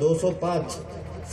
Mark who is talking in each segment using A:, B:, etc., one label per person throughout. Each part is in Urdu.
A: 205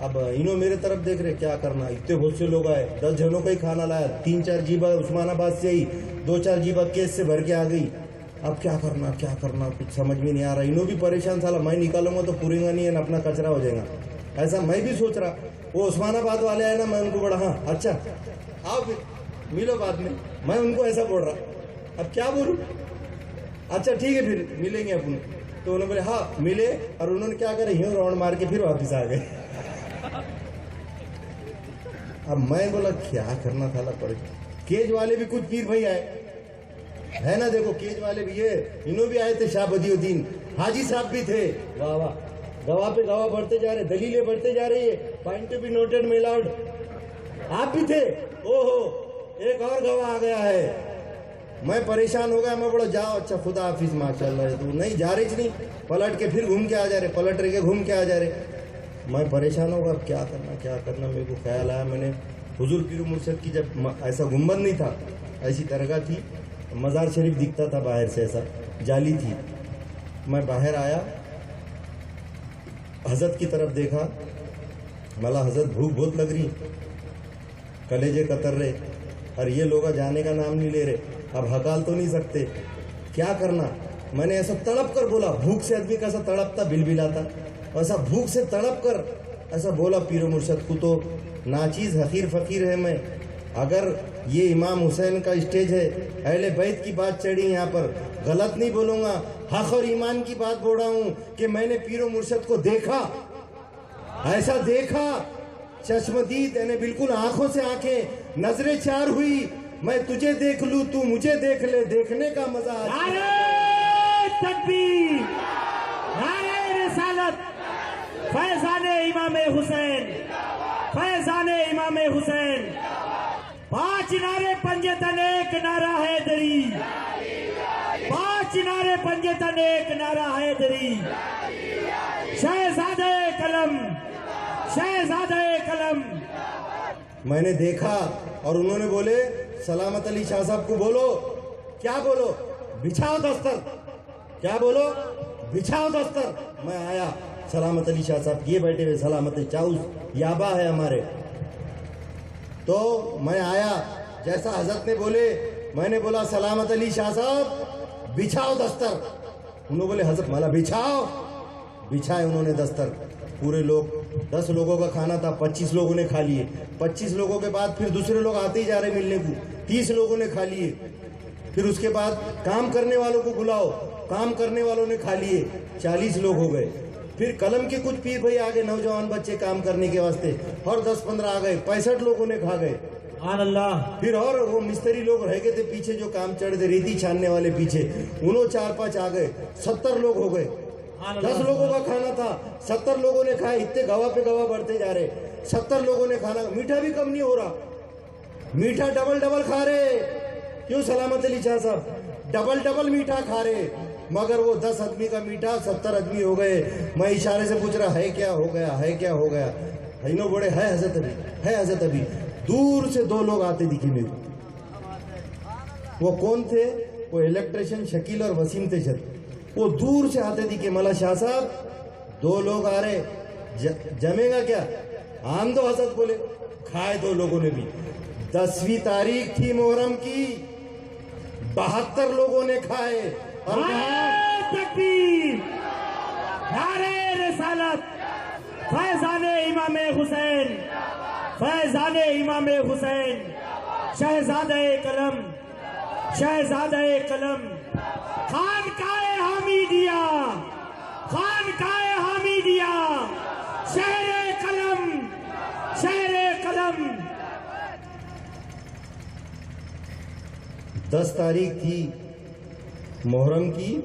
A: اب انہوں میرے طرف دیکھ رہے کیا کرنا, اتنے بہت سے لوگ آئے, 10 جنوں کا ہی کھانا لایا, 3-4 جیبا عثمان آباد سے ہی 2-4 جیبا کیس سے بھر کے آ گئی. اب کیا کرنا کچھ سمجھ میں نہیں آ رہا. انہوں بھی پریشان, سالا میں نکالوں گا تو پورے گا نہیں, اپنا کچرا ہو جائے گا. ایسا میں بھی سوچ رہا. وہ عثمان آباد والے آئے نا, میں ان کو بڑا ہاں اچھا آؤ پھر ملو بعد میں ان کو ایسا بول رہا. اب کیا بولوں, اچھا ٹھیک ہے پھر ملیں گے اپنے. تو انہوں نے بولے ہاں ملے, اور انہوں نے کیا کرے, یوں راؤنڈ مار کے پھر واپس آ گئے. اب میں بولا کیا کرنا تھا پڑے. کیج والے بھی کچھ پیر بھائی آئے ہے نا, دیکھو کیج والے بھی ہے, انہوں بھی آئے تھے. شاہ بدی الدین حاجی صاحب بھی تھے. واہ واہ, گواہ پہ گواہ بڑھتے جا رہے, دلیلیں بڑھتے جا رہی ہے. Point to be noted my lord, آپ بھی تھے. او ہو, ایک اور گواہ آ گیا ہے. میں پریشان ہو گیا, میں بولا جاؤ اچھا خدا حافظ ماشاء اللہ. تو نہیں جا رہی نہیں, پلٹ کے پھر گھوم کے آ جا رہے, پلٹ رہے کے گھوم کے آ جا رہے. میں پریشان ہو گیا, اب کیا کرنا. میرے کو خیال آیا, میں نے حضور پیر مرشد کی, جب ایسا گنبد نہیں تھا, ایسی درگاہ تھی, مزار شریف دکھتا تھا باہر سے, ایسا جالی تھی. میں باہر آیا, حضرت کی طرف دیکھا, ملا حضرت بھوک بہت لگ رہی, کلیجے کتر رہے, اور یہ لوگ جانے کا نام نہیں لے رہے. اب ہکال تو نہیں سکتے, کیا کرنا. میں نے ایسا تڑپ کر بولا, بھوک سے آدمی کیسا تڑپتا, بل بلاتا, ایسا بھوک سے تڑپ کر ایسا بولا, پیر و مرشد کو تو ناچیز حقیر فقیر ہے میں. اگر یہ امام حسین کا اسٹیج ہے, اہل بیت کی بات چڑھی یہاں پر, غلط نہیں بولوں گا, حق اور ایمان کی بات بول رہا ہوں کہ میں نے پیر و مرشد کو دیکھا, ایسا دیکھا چشمدید, یعنی بالکل آنکھوں سے آنکھیں, نظریں چار ہوئی. میں تجھے دیکھ لوں, تو مجھے دیکھ لے, دیکھنے کا مزہ.
B: نعرہ تکبیر, نعرہ رسالت, فیضان امام حسین, فیضان امام حسین. 5 نعرے پنجتن ایک نعرہ حیدری, 5 نعرے پنجتن ایک نعرہ حیدری. شہزادہ قلم, شہزادہ قلم.
A: میں نے دیکھا, اور انہوں نے بولے سلامت علی شاہ صاحب کو بولو. کیا بولو, بچھاؤ دستر. کیا بولو, بچھاؤ دستر. میں آیا, سلامت علی شاہ صاحب یہ بیٹھے ہوئے, سلامت چاؤس یابا ہے ہمارے. تو میں آیا, جیسا حضرت نے بولے میں نے بولا سلامت علی شاہ صاحب بچھاؤ دستر. انہوں نے بولے حضرت مالا بچھاؤ. بچھائے انہوں نے دستر. پورے لوگ, 10 لوگوں کا کھانا تھا, 25 لوگوں نے کھا لیے. 25 لوگوں کے بعد پھر دوسرے لوگ آتے ہی جا رہے ملنے کو, 30 لوگوں نے کھا لیے. پھر اس کے بعد کام کرنے والوں کو بلاؤ, کام کرنے والوں نے کھا لیے, 40 لوگ ہو گئے. پھر قلم کے کچھ پیر بھائی آگے, نوجوان بچے کام کرنے کے واسطے, اور 10-15 آ گئے, 65 لوگوں نے کھا گئے.
B: سبحان اللہ.
A: پھر اور وہ مستری لوگ رہ گئے تھے پیچھے, جو کام چڑھ دے, ریتی چھاننے والے پیچھے, انہوں 4-5 آ گئے, 70 لوگ ہو گئے. 10 لوگوں کا کھانا تھا, 70 لوگوں نے کھایا. اتنے گواہ پہ گواہ بڑھتے جا رہے, 70 لوگوں نے کھانا. میٹھا بھی کم نہیں ہو رہا, میٹھا ڈبل کھا رہے. کیوں سلامت علی شاہ صاحب ڈبل میٹھا کھا رہے. مگر وہ 10 آدمی کا میٹھا 70 آدمی ہو گئے. میں اشارے سے پوچھ رہا, ہے کیا ہو گیا, ہے کیا ہو گیا. انہوں بڑے ہے حضرت ابھی, ہے حضرت ابھی. دور سے 2 لوگ آتے دکھے میرے کو. وہ کون تھے, وہ الیکٹریشین شکیل اور وسیم تھے. وہ دور سے آتے دکھے. ملا شاہ صاحب 2 لوگ آ رہے, جمے گا کیا. آم دو حضرت بولے. کھائے 2 لوگوں نے بھی. 10ویں تاریخ تھی محرم کی, 72 لوگوں نے کھائے. اور
B: نعرہ تکبیر, نعرہ رسالت, فیضان امام حسین, فیضان امام حسین. شہزادہ قلم, شہزادہ قلم. خانقاہ حمیدیہ, خانقاہ حمیدیہ, شہر قلم, شہر قلم.
A: 10 تاریخ تھی محرم کی,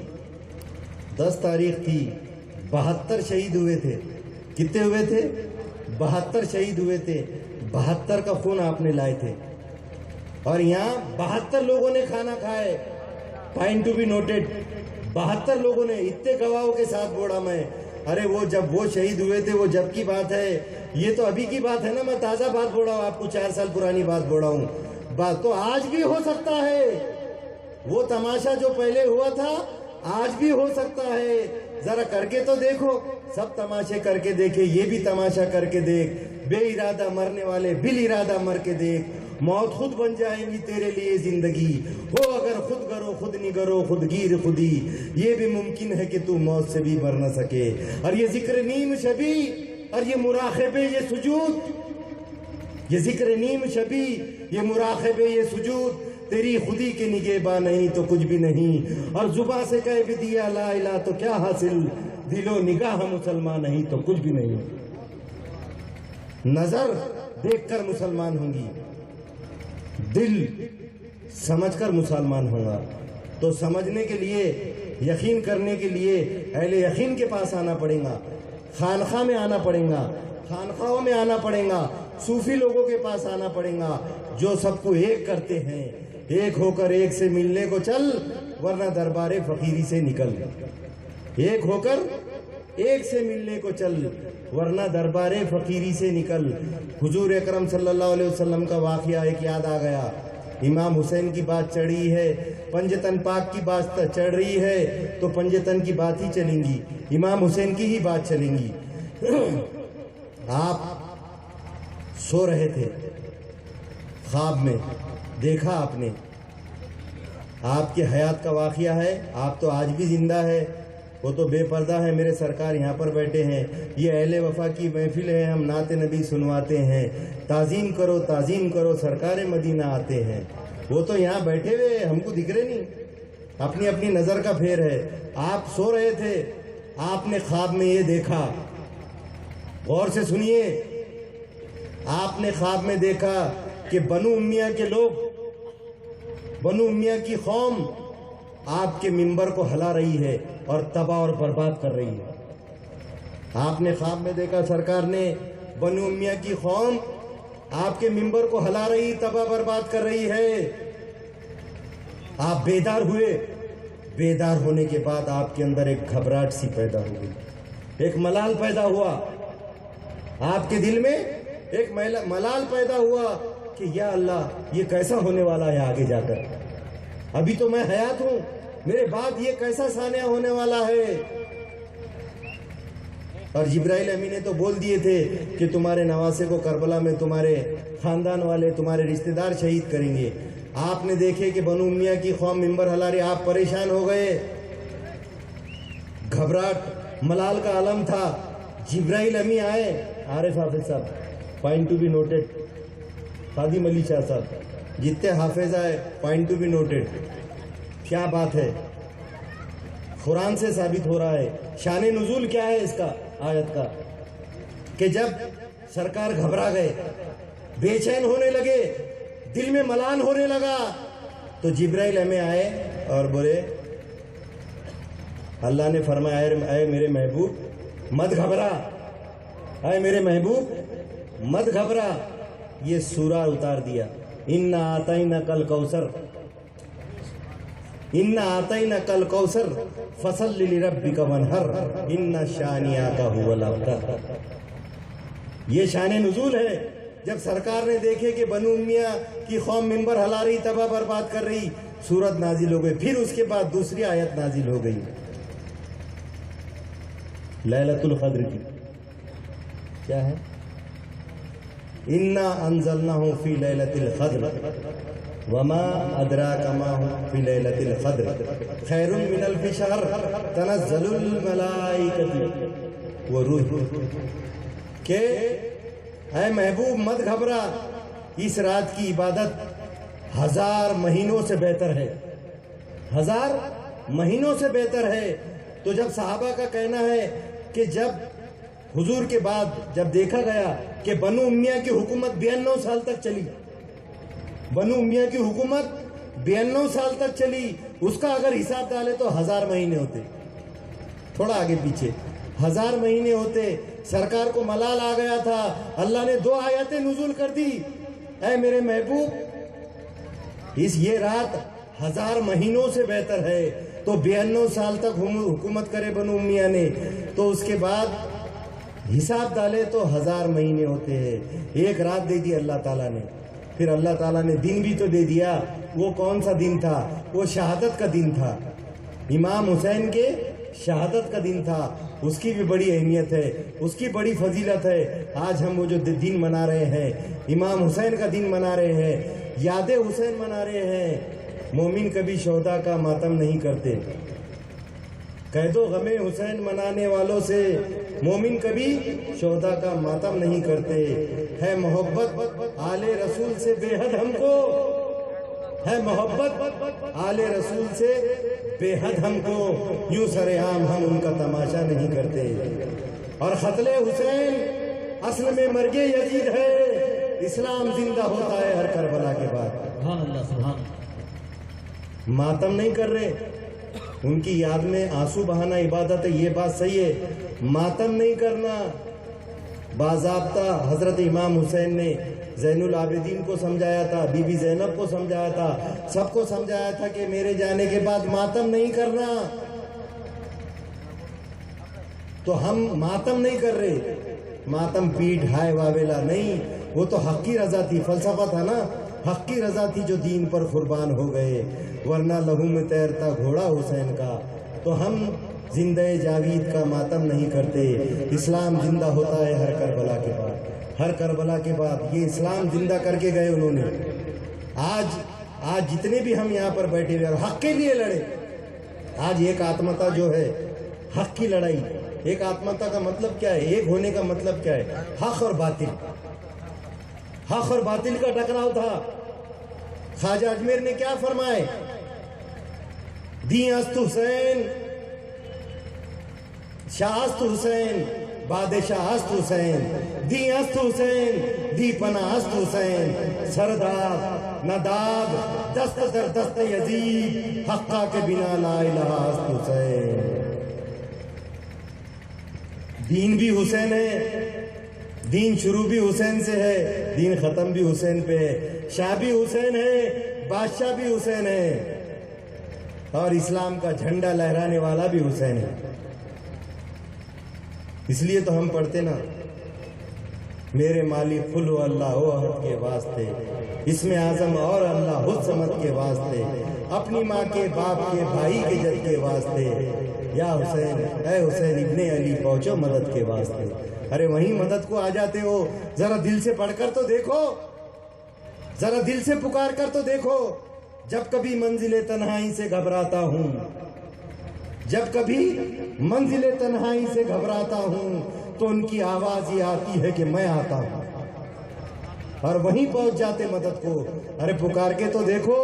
A: 10 تاریخ تھی. 72 شہید ہوئے تھے. کتنے ہوئے تھے, 72 شہید ہوئے تھے. 72 کا خون آپ نے لائے تھے. اور یہاں 72 لوگوں نے کھانا کھائے. پوائنٹ ٹو بی نوٹڈ, 72 لوگوں نے. اتنے گواہوں کے ساتھ بوڑھا میں. ارے وہ جب وہ شہید ہوئے تھے, وہ جب کی بات ہے, یہ تو ابھی کی بات ہے نا. میں تازہ بات بول رہا ہوں آپ کو, 4 سال پرانی بات بول رہا ہوں. بات تو آج بھی ہو سکتا ہے. وہ تماشا جو پہلے ہوا تھا آج بھی ہو سکتا ہے. ذرا کر کے تو دیکھو. سب تماشے کر کے دیکھے, یہ بھی تماشا کر کے دیکھ. بے ارادہ مرنے والے بل ارادہ مر کے دیکھ. موت خود بن جائیں گی تیرے لیے زندگی. ہو اگر خود کرو خود نگرو خود گیر خودی, یہ بھی ممکن ہے کہ تو موت سے بھی بر نہ سکے. اور یہ ذکر نیم شبی اور یہ مراقبے یہ سجود, یہ ذکر نیم شبی یہ مراقبے یہ سجود, تیری خودی کے نگہباں نہیں تو کچھ بھی نہیں. اور زباں سے کہہ بھی دیا لا الہ تو کیا حاصل, دل و نگاہ مسلمان نہیں تو کچھ بھی نہیں. نظر دیکھ کر مسلمان ہوں گی, دل سمجھ کر مسلمان ہوگا. تو سمجھنے کے لیے, یقین کرنے کے لیے اہل یقین کے پاس آنا پڑے گا, خانخواہ میں آنا پڑے گا, خانخواہوں میں آنا پڑے گا, صوفی لوگوں کے پاس آنا پڑے گا جو سب کو ایک کرتے ہیں. ایک ہو کر ایک سے ملنے کو چل ورنہ دربار فقیری سے نکل. ایک ہو کر ایک سے ملنے کو چل ورنہ دربار فقیری سے نکل. حضور اکرم صلی اللہ علیہ وسلم کا واقعہ ایک یاد آ گیا. امام حسین کی بات چڑھی ہے, پنجتن پاک کی بات چڑھ رہی ہے تو پنجتن کی بات ہی چلیں گی, امام حسین کی ہی بات چلیں گی. آپ سو رہے تھے, خواب میں دیکھا آپ نے, آپ کی حیات کا واقعہ ہے. آپ تو آج بھی زندہ ہے, وہ تو بے پردہ ہے. میرے سرکار یہاں پر بیٹھے ہیں, یہ اہل وفا کی محفل ہے, ہم نعت نبی سنواتے ہیں. تعظیم کرو تعظیم کرو سرکار مدینہ آتے ہیں. وہ تو یہاں بیٹھے ہوئے, ہم کو دکھ رہے نہیں, اپنی اپنی نظر کا پھیر ہے. آپ سو رہے تھے, آپ نے خواب میں یہ دیکھا, غور سے سنیے. آپ نے خواب میں دیکھا کہ بنو امیہ کے لوگ, بنو امیہ کی قوم آپ کے منبر کو ہلا رہی ہے اور تباہ اور برباد کر رہی ہے. آپ نے خواب میں دیکھا سرکار نے بنو امیہ کی قوم آپ کے منبر کو ہلا رہی, تباہ برباد کر رہی ہے. آپ بیدار ہوئے. بیدار ہونے کے بعد آپ کے اندر ایک گھبراہٹ سی پیدا ہو گئی, ایک ملال پیدا ہوا. آپ کے دل میں ایک ملال پیدا ہوا کہ یا اللہ یہ کیسا ہونے والا ہے آگے جا کر. ابھی تو میں حیات ہوں, میرے بعد یہ کیسا سانحہ ہونے والا ہے. اور جبرائیل امین نے تو بول دیے تھے کہ تمہارے نواسے کو کربلا میں تمہارے خاندان والے تمہارے رشتہ دار شہید کریں گے. آپ نے دیکھے کہ بنو امیہ کی قوم منبر ہلا رہی, آپ پریشان ہو گئے. گھبراہٹ ملال کا عالم تھا. جبرائیل امین آئے, عارف حافظ صاحب, پوائنٹ ٹو بی نوٹڈ, خادم علی شاہ صاحب, جتنے حافظ آئے پوائنٹ ٹو بی نوٹڈ. کیا بات ہے, قرآن سے ثابت ہو رہا ہے. شان نزول کیا ہے اس کا, آیت کا, کہ جب سرکار گھبرا گئے, بے چین ہونے لگے, دل میں ملال ہونے لگا, تو جبرائیل ہمیں آئے اور بولے, اللہ نے فرمایا اے میرے محبوب مت گھبرا, اے میرے محبوب مت گھبرا. یہ سورہ اتار دیا, اِنَّا آتَيْنَكَ الْكَوْثَرَ, اِنَّا آتَيْنَكَ الْكَوْثَرَ فَصَلِّ لِرَبِّكَ وَانْحَرْ إِنَّ شَانِئَكَ هُوَ الْأَبْتَرُ. یہ شان نزول ہے. جب سرکار نے دیکھے کہ بنو امیہ کی قوم منبر ہلا رہی, تباہ برباد کر رہی, سورت نازل ہو گئی. پھر اس کے بعد دوسری آیت نازل ہو گئی لیلۃ القدر کی. کیا ہے, اِنَّا أَنزَلْنَاهُ فِي لَيْلَةِ الْقَدْرِ وَمَا أَدْرَاكَ مَا هُوَ فِي لَيْلَةِ الْقَدْرِ خَيْرٌ مِّنَ أَلْفِ شَهْرٍ تَنَزَّلُ الْمَلَائِكَةُ وَالرُّوحُ. کہ اے محبوب مت گھبرا, اس رات کی عبادت 1000 مہینوں سے بہتر ہے, 1000 مہینوں سے بہتر ہے. تو جب صحابہ کا کہنا ہے کہ جب حضور کے بعد جب دیکھا گیا کہ بنو امیہ کی حکومت 92 سال تک چلی, بنو امیہ کی حکومت 92 سال تک چلی, اس کا اگر حساب ڈالے تو 1000 مہینے ہوتے, تھوڑا آگے پیچھے 1000 مہینے ہوتے. سرکار کو ملال آ گیا تھا, اللہ نے 2 آیتیں نزول کر دی, اے میرے محبوب یہ رات 1000 مہینوں سے بہتر ہے. تو 92 سال تک حکومت کرے بنو امیہ نے, تو اس کے بعد حساب ڈالے تو 1000 مہینے ہوتے ہیں. ایک رات دے دی اللہ تعالیٰ نے. پھر اللہ تعالیٰ نے دن بھی تو دے دیا. وہ کون سا دن تھا, وہ شہادت کا دن تھا. امام حسین کے شہادت کا دن تھا، اس کی بھی بڑی اہمیت ہے، اس کی بڑی فضیلت ہے۔ آج ہم وہ جو دن منا رہے ہیں، امام حسین کا دن منا رہے ہیں، یاد حسین منا رہے ہیں۔ مومن کبھی شہداء کا ماتم نہیں کرتے، کہہ دو غم حسین منانے والوں سے، مومن کبھی شہداء کا ماتم نہیں کرتے۔ ہے محبت آل رسول سے بے حد ہم کو، ہے محبت آل رسول سے بے حد ہم کو، یوں سر عام ہم ان کا تماشا نہیں کرتے۔ اور قتل حسین اصل میں مرگ یزید ہے، اسلام زندہ ہوتا ہے ہر کربلا کے بعد۔
B: سبحان اللہ، سبحان اللہ۔
A: ماتم نہیں کر رہے، ان کی یاد میں آنسو بہانا عبادت ہے، یہ بات صحیح ہے، ماتم نہیں کرنا۔ باضابطہ حضرت امام حسین نے زین العابدین کو سمجھایا تھا، بی بی زینب کو سمجھایا تھا، سب کو سمجھایا تھا کہ میرے جانے کے بعد ماتم نہیں کرنا۔ تو ہم ماتم نہیں کر رہے، ماتم پیٹ ہائے واویلا نہیں، وہ تو حق کی رضا تھی، فلسفہ تھا نا، حق کی رضا تھی جو دین پر قربان ہو گئے، ورنہ لہو میں تیرتا گھوڑا حسین کا۔ تو ہم زندہ جاوید کا ماتم نہیں کرتے، اسلام زندہ ہوتا ہے ہر کربلا کے بعد، ہر کربلا کے بعد۔ یہ اسلام زندہ کر کے گئے انہوں نے۔ آج جتنے بھی ہم یہاں پر بیٹھے ہوئے اور حق کے لیے لڑے، آج ایک آتمتا جو ہے، حق کی لڑائی، ایک آتمتا کا مطلب کیا ہے، ایک ہونے کا مطلب کیا ہے، حق اور باطل، حق اور باطل کا ٹکراؤ تھا۔ خواجہ اجمیر نے کیا فرمائے، دیں است حسین، شاہ است حسین، بادشاہ است حسین، دیں است حسین، دی پناہ است حسین، سردار نداد دست در دست یزید، حقا کے بنا لا الہ است حسین۔ دین بھی حسین ہے، دین شروع بھی حسین سے ہے، دین ختم بھی حسین پہ ہے، شاہ بھی حسین ہے، بادشاہ بھی حسین ہے، اور اسلام کا جھنڈا لہرانے والا بھی حسین ہے۔ اس لیے تو ہم پڑھتے نا، میرے مالک قل ہو اللہ ہو احد کے واسطے، اسم اعظم اور اللہ خود صمد کے واسطے، اپنی ماں کے باپ کے بھائی کے جد کے واسطے، یا حسین اے حسین ابن علی پہنچو مدد کے واسطے۔ ارے وہیں مدد کو آ جاتے ہو، ذرا دل سے پڑھ کر تو دیکھو، ذرا دل سے پکار کر تو دیکھو۔ جب کبھی منزل تنہائی سے گھبراتا ہوں، جب کبھی منزل تنہائی سے گھبراتا ہوں، تو ان کی آواز یہ آتی ہے کہ میں آتا ہوں، اور وہیں پہنچ جاتے مدد کو۔ ارے پکار کے تو دیکھو،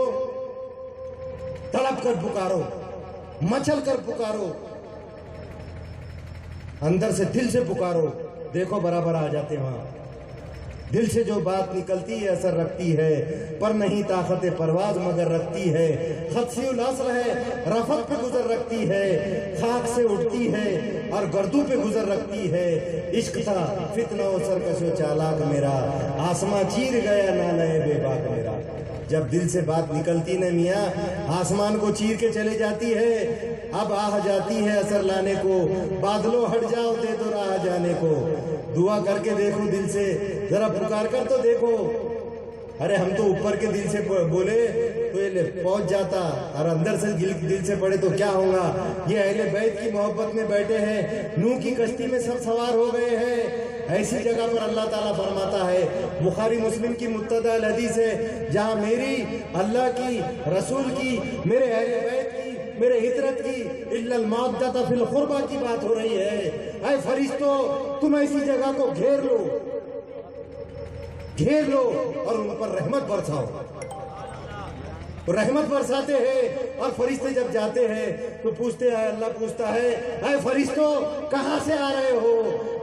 A: تڑپ کر پکارو، مچل کر پکارو، اندر سے دل سے پکارو، دیکھو برابر آ جاتے وہاں۔ دل سے جو بات نکلتی ہے اثر رکھتی ہے، پر نہیں طاقت پرواز مگر رکھتی ہے، خدشی العصر ہے رفت پہ گزر رکھتی ہے، خاک سے اٹھتی ہے اور گردوں پہ گزر رکھتی ہے۔ عشق تھا فتنہ و سرکش و چالاک میرا، آسماں چیر گیا نالے بے باک میرا۔ جب دل سے بات نکلتی نا میاں، آسمان کو چیر کے چلے جاتی ہے، اب آہ جاتی ہے اثر لانے کو، بادلوں ہٹ جاؤ دے دو راہ جانے کو۔ دعا کر کے دیکھو دل سے، ذرا پکار کر تو دیکھو۔ ارے ہم تو اوپر کے دل سے بولے تو یہ پہنچ جاتا، اور اندر سے دل سے پڑے تو کیا ہوگا۔ یہ اہل بیت کی محبت میں بیٹھے ہیں، نوح کی کشتی میں سب سوار ہو گئے ہیں۔ ایسی جگہ پر اللہ تعالیٰ فرماتا ہے، بخاری مسلم کی متبع الحدیث ہے، جہاں میری، اللہ کی، رسول کی، میرے اہل بیت کی، میرے ہجرت کی، الا المودۃ فی القربہ کی بات ہو رہی ہے۔ اے فرشتوں، تم ایسی جگہ کو گھیر لو، گھیر لو اور ان پر رحمت برساؤ۔ رحمت برساتے ہیں، اور فرشتے جب جاتے ہیں تو پوچھتے ہیں، اللہ پوچھتا ہے، اے فرشتوں کہاں سے آ رہے ہو؟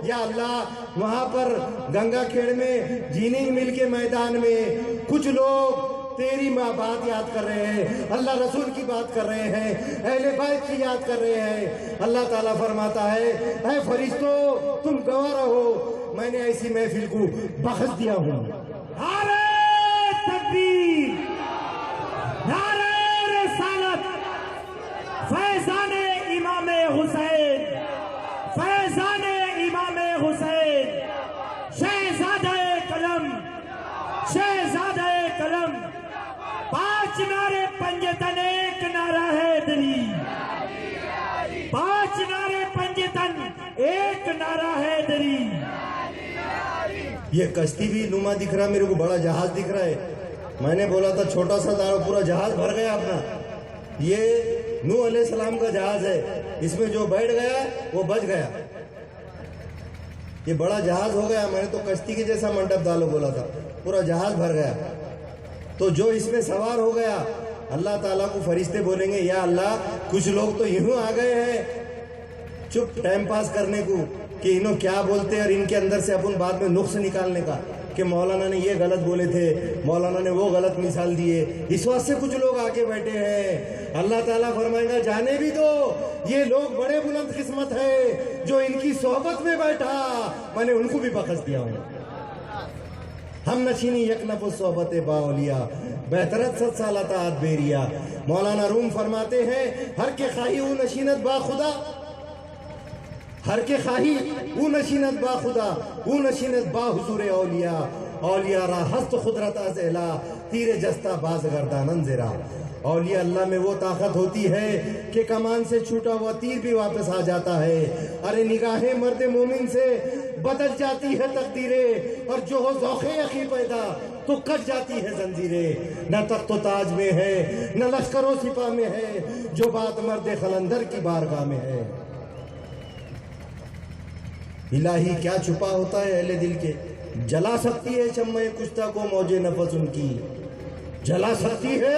A: یا اللہ وہاں پر گنگا کھیڑ میں جیننگ مل کے میدان میں کچھ لوگ تیری ماں بات یاد کر رہے ہیں، اللہ رسول کی بات کر رہے ہیں، اہل بیت کی یاد کر رہے ہیں۔ اللہ تعالیٰ فرماتا ہے، اے فرشتوں تم گواہ رہو، میں نے ایسی محفل کو بخش دیا ہوں۔
B: نعرہ تکبیر، نعرہ رسالت، فیضان امام حسین، فیضان امام حسین، شہزادہ قلم، شہزادہ قلم، 5 نعرے پنجتن، ایک نعرہ ہے دلی، 5
A: یہ کشتی بھی نما دکھ رہا میرے کو, بڑا جہاز دکھ رہا ہے. میں نے بولا تھا چھوٹا سا تھا, پورا جہاز بھر گیا اپنا. یہ نوح علیہ السلام کا جہاز ہے, اس میں جو بیٹھ گیا وہ بچ گیا. یہ بڑا جہاز ہو گیا. میں نے تو کشتی کے جیسا منڈپ ڈالو بولا تھا, پورا جہاز بھر گیا. تو جو اس میں سوار ہو گیا, اللہ تعالیٰ کو فرشتے بولیں گے یا اللہ کچھ لوگ تو یوں آ گئے ہیں چپ ٹائم پاس کرنے کو کہ انہوں کیا بولتے اور ان کے اندر سے اپن بعد میں نقص نکالنے کا کہ مولانا نے یہ غلط بولے تھے, مولانا نے وہ غلط مثال دیے. اس واسطے کچھ لوگ آگے بیٹھے ہیں. اللہ تعالیٰ فرمائے گا جانے بھی دو, یہ لوگ بڑے بلند قسمت ہے جو ان کی صحبت میں بیٹھا, میں نے ان کو بھی بخش دیا ہوں. ہم نشینی یک نفس صحبت با اولیاء بہترت 7 سالہ تعت بیریا. مولانا روم فرماتے ہیں ہر کے خواہی او نشینت با خدا, ہر کے خواہی او نشینت با خدا, او نشینت با حضور اولیاء. اولیاء را ہست قدرت از الہ تیر جستا باز گردانن زرا. اولیاء اللہ میں وہ طاقت ہوتی ہے کہ کمان سے چھوٹا ہوا تیر بھی واپس آ جاتا ہے. ارے نگاہیں مرد مومن سے بدل جاتی ہے تقدیریں, اور جو ہو ذوق یقی پیدا تو کٹ جاتی ہے زنجیریں. نہ تخت و تاج میں ہے نہ لشکر و سپاہ میں ہے, جو بات مرد خلندر کی بارگاہ میں ہے. الہی کیا چھپا ہوتا ہے اہل دل کے, جلا سکتی ہے شمع کشتہ کو موج نفس ان کی, جلا سکتی ہے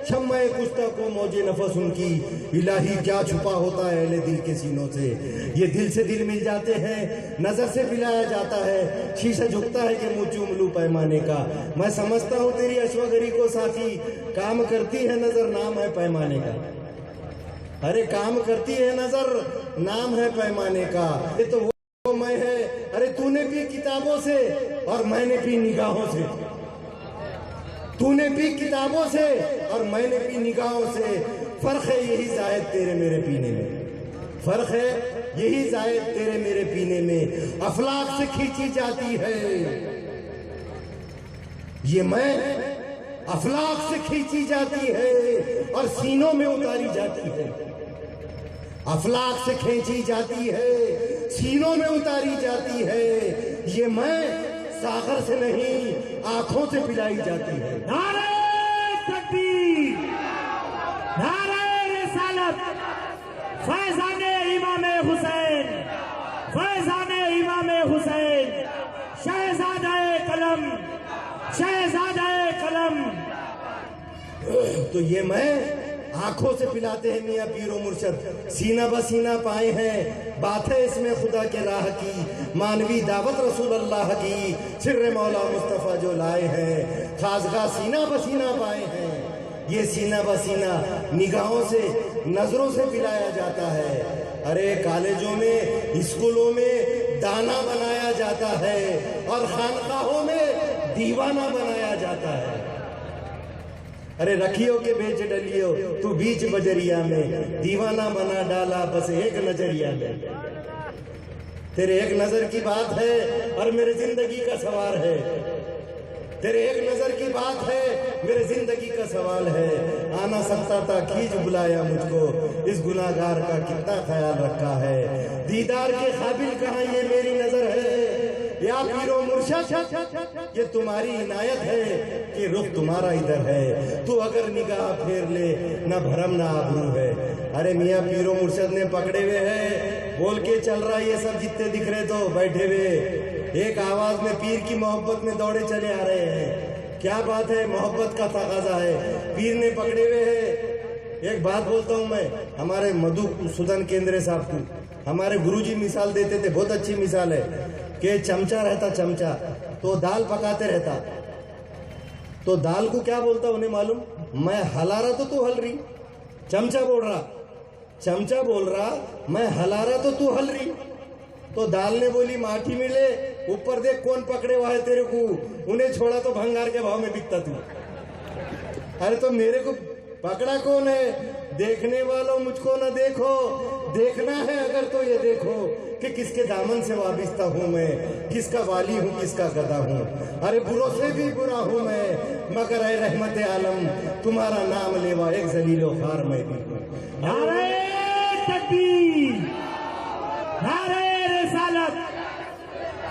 A: شمع کشتہ کو موج نفس ان کی. الہی کیا چھپا ہوتا ہے اہل دل کے سینوں سے, یہ دل سے دل مل جاتے ہیں, نظر سے پلایا جاتا ہے, شیشہ جھکتا ہے کہ منہ چوم لوں پیمانے کا. میں سمجھتا ہوں تیری اشوگری کو ساتھی, کام کرتی ہے نظر نام ہے پیمانے کا. ارے کام کرتی ہے نظر نام ہے پیمانے کا. یہ تو وہ میں ہے, ارے تو نے بھی کتابوں سے اور میں نے بھی نگاہوں سے, تو نے بھی کتابوں سے اور میں نے بھی نگاہوں سے. فرق ہے یہی زائد تیرے میرے پینے میں, فرق ہے یہی زائد تیرے میرے پینے میں. افلاک سے کھینچی جاتی ہے یہ میں, افلاک سے کھینچی جاتی ہے اور سینوں میں اتاری جاتی ہے. افلاک سے کھینچی جاتی ہے سینوں میں اتاری جاتی ہے. یہ میں ساغر سے نہیں آنکھوں سے پلائی جاتی ہے.
B: نعرہ تکبیر, نعرہ رسالت, فیضان امام حسین, فیضان امام حسین, شہزادہ قلم, شہزادہ قلم.
A: تو یہ میں آنکھوں سے پلاتے ہیں میاں پیر و مرشد, سینہ بسینہ پائے ہیں بات ہے اس میں خدا کے راہ کی, مانوی دعوت رسول اللہ کی, سر مولا مصطفیٰ جو لائے ہیں, خاصگاہ سینہ بسینہ پائے ہیں. یہ سینہ بسینہ نگاہوں سے نظروں سے پلایا جاتا ہے. ارے کالجوں میں اسکولوں میں دانا بنایا جاتا ہے اور خانقاہوں میں دیوانہ بنایا جاتا ہے. ارے رکھیو کے بیچ ڈلیو تو بیچ بجریا میں, دیوانہ بنا ڈالا بس ایک نظریہ میں. تیرے ایک نظر کی بات ہے اور میرے زندگی کا سوال ہے, تیرے ایک نظر کی بات ہے میرے زندگی کا سوال ہے. آنا سکتا تھا کھینچ بلایا مجھ کو, اس گناہگار کا کتنا خیال رکھا ہے. دیدار کے قابل کہاں یہ میری نظر ہے, یا پیر و مرشد یہ تمہاری عنایت ہے کہ رخ تمہارا ادھر ہے. تو اگر نگاہ پھیر لے نہ بھرم نہ آبرو ہے. ارے میاں پیر و مرشد نے پکڑے ہوئے ہیں, بول کے چل رہا یہ سب جتنے دکھ رہے تو بیٹھے ہوئے ایک آواز میں پیر کی محبت میں دوڑے چلے آ رہے ہیں. کیا بات ہے, محبت کا تقاضا ہے. پیر نے پکڑے ہوئے ہیں. ایک بات بولتا ہوں میں ہمارے مدھو سودن کیندرے صاحب کو, ہمارے گرو جی مثال دیتے تھے, بہت اچھی مثال ہے کہ چمچہ رہتا, چمچہ تو دال پکاتے رہتا, تو دال کو کیا بولتا انہیں معلوم, میں ہلا رہا تو ہل رہی. چمچہ بول رہا, چمچہ بول رہا میں ہلا رہا تو ہل رہی. تو دال نے بولی ماٹھی ملے اوپر دیکھ کون پکڑے ہوا ہے تیرے کو, انہیں چھوڑا تو بھنگار کے بھاؤ میں بکتا تو. ارے تو میرے کو پکڑا کون ہے, دیکھنے والوں مجھ کو نہ دیکھو, دیکھنا ہے اگر تو یہ دیکھو کہ کس کے دامن سے وابستہ ہوں میں, کس کا والی ہوں کس کا گدا ہوں. ارے بروں سے بھی برا ہوں میں مگر اے رحمت عالم تمہارا نام لیوا ایک ذلیل و خوار میں بھی ہوں.
B: نعرہ تکبیر, نعرہ رسالت,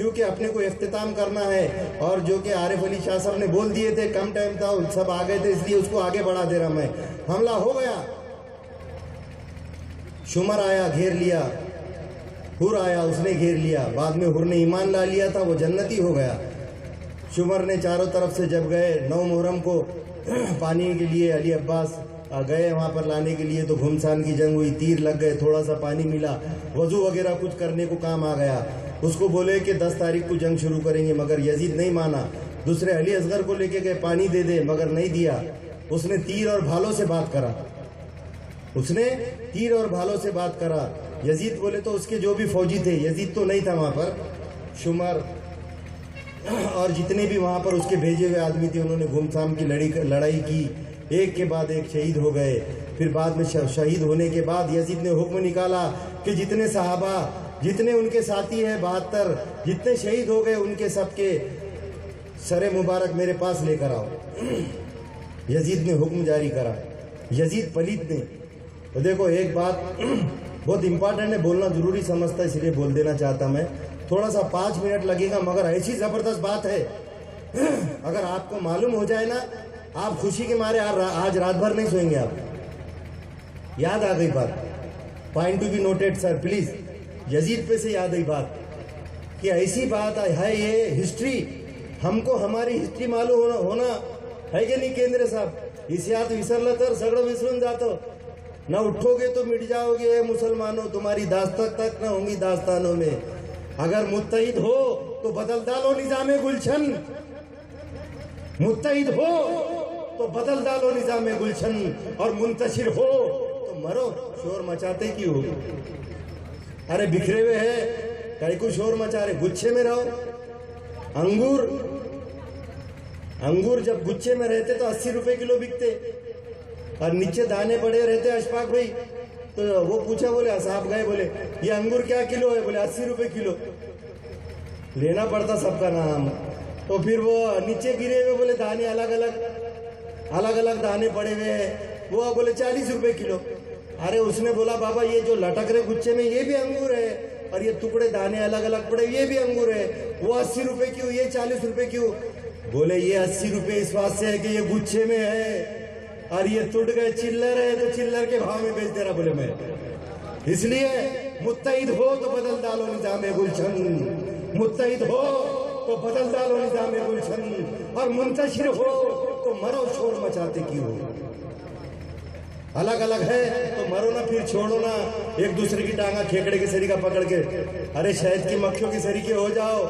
A: کیونکہ اپنے کو اختتام کرنا ہے، اور جو کہ عارف علی شاہ صاحب نے بول دیے تھے، کم ٹائم تھا، سب آ گئے تھے، اس لیے اس کو آگے بڑھا دے رہا میں۔ حملہ ہو گیا، شمر آیا، گھیر لیا، حر آیا، اس نے گھیر لیا، بعد میں حر نے ایمان لا لیا تھا، وہ جنتی ہو گیا۔ شمر نے چاروں طرف سے جب گئے 9 محرم کو پانی کے لیے، علی عباس گئے وہاں پر لانے کے لیے، تو گھمسان کی جنگ ہوئی، تیر لگ گئے، تھوڑا سا پانی ملا، وضو وغیرہ کچھ کرنے کو کام آ گیا۔ اس کو بولے کہ 10 تاریخ کو جنگ شروع کریں گے، مگر یزید نہیں مانا۔ دوسرے علی اصغر کو لے کے گئے، پانی دے دے، مگر نہیں دیا۔ اس نے تیر اور بھالوں سے بات کرا، اس نے تیر اور بھالوں سے بات کرا۔ یزید بولے تو اس کے جو بھی فوجی تھے، یزید تو نہیں تھا وہاں پر، شمر اور جتنے بھی وہاں پر اس کے بھیجے ہوئے آدمی تھے، انہوں نے گھمسان کی لڑائی کی، ایک کے بعد ایک شہید ہو گئے۔ پھر بعد میں شہید ہونے کے بعد یزید نے حکم نکالا کہ جتنے صحابہ، جتنے ان کے ساتھی ہیں 72، جتنے شہید ہو گئے، ان کے سب کے سر مبارک میرے پاس لے کر آؤ۔ یزید نے حکم جاری کرا، یزید پلیت نے۔ تو دیکھو ایک بات بہت امپورٹنٹ ہے، بولنا ضروری سمجھتا ہے، اس لیے بول دینا چاہتا میں۔ تھوڑا سا 5 منٹ لگے گا، مگر ایسی زبردست بات ہے، اگر آپ کو معلوم ہو جائے نا، آپ خوشی کے مارے آج رات بھر نہیں سوئیں گے۔ آپ یاد آ گئی بات، point to be noted sir please. Yazid پہ سے یاد آئی بات کہ ایسی بات ہے، یہ ہسٹری، ہم کو ہماری ہسٹری معلوم ہونا ہے کہ نہیں کیندر صاحب؟ اس یاد وسرلا تر سگڑ وسرن جاتا، نہ اٹھو گے تو مٹ جاؤ گے اے مسلمانوں، تمہاری داستان تک نہ ہوں گی داستانوں میں۔ اگر متحد ہو تو بدل ڈالو نظام گلشن، متحد ہو تو بدل ڈالو نظام گلشن، اور منتشر ہو تو مرو، شور مچاتے کیوں ہو؟ ارے بکھرے ہوئے ہیں، کئی کو شور مچا رہے، گچھے میں رہو۔ انگور جب گچھے میں رہتے تو 80 روپے کلو بکتے، اور نیچے دانے پڑے رہتے اشفاق بھائی، تو وہ پوچھا، بولے صاحب گئے، بولے یہ انگور کیا کلو ہے؟ بولے 80 روپے کلو، لینا پڑتا سب کا نام۔ تو پھر وہ نیچے گرے ہوئے، بولے دانے الگ الگ دانے پڑے ہوئے ہیں، وہ بولے 40 روپے کلو۔ ارے اس نے بولا بابا یہ جو لٹک رہے گچھے میں یہ بھی انگور ہے، اور یہ ٹکڑے دانے الگ الگ پڑے یہ بھی انگور ہے، وہ 80 روپے کیوں، یہ 40 روپے کیوں؟ بولے یہ 80 روپے اس بات سے ہے کہ یہ گچھے میں ہے، اور یہ ٹوٹ گئے چلر ہے تو چلر کے بھاؤ میں بیچ دے رہا۔ بولے میں اس لیے متحد ہو تو بدل ڈالو نظام گلشن، متحد ہو تو بدل ڈالو نظام گلشن، اور منتشر ہو تو مرو، شور مچاتے کیوں ہو؟ الگ الگ ہے تو مرو نا، پھر چھوڑو نا ایک دوسرے کی ٹانگا کھیکڑے کے سری کا پکڑ کے۔ ارے شہد کی مکھیوں کے سری کے ہو جاؤ،